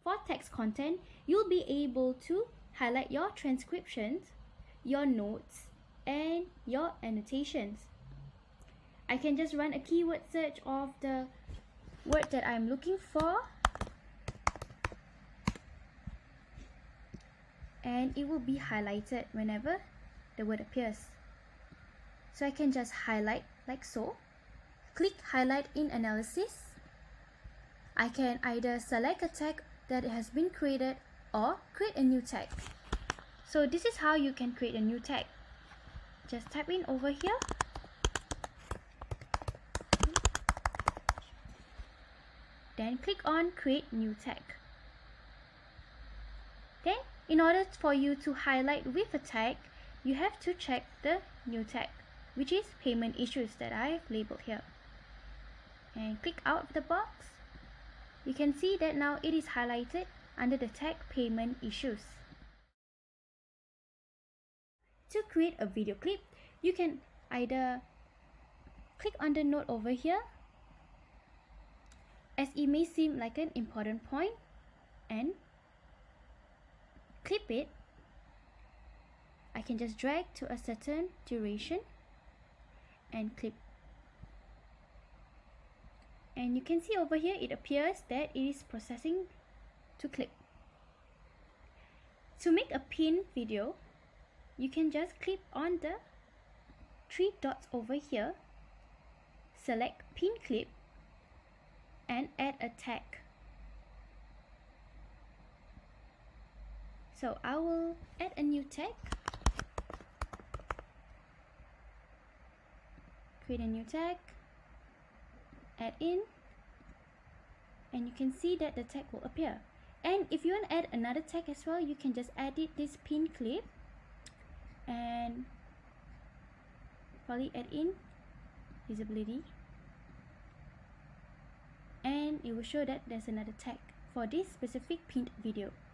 For text content, you'll be able to highlight your transcriptions, your notes, and your annotations. I can just run a keyword search of the word that I'm looking for, and it will be highlighted whenever the word appears. So I can just highlight like so, click highlight in analysis. I can either select a tag that has been created or create a new tag. So this is how you can create a new tag. Just type in over here. Then click on create new tag. Okay, in order for you to highlight with a tag, you have to check the new tag, which is payment issues that I have labeled here. And click out of the box. You can see that now it is highlighted under the tag payment issues. To create a video clip, you can either click on the note over here, as it may seem like an important point, and clip it. I can just drag to a certain duration and clip. And you can see over here it appears that it is processing to clip. To make a pin video, you can just click on the 3 dots over here, select pin clip, and add a tag. So I will add a new tag, create a new tag, add in, and you can see that the tag will appear. And if you want to add another tag as well, you can just edit this pin clip and probably add in visibility, and it will show that there's another tag for this specific pinned video.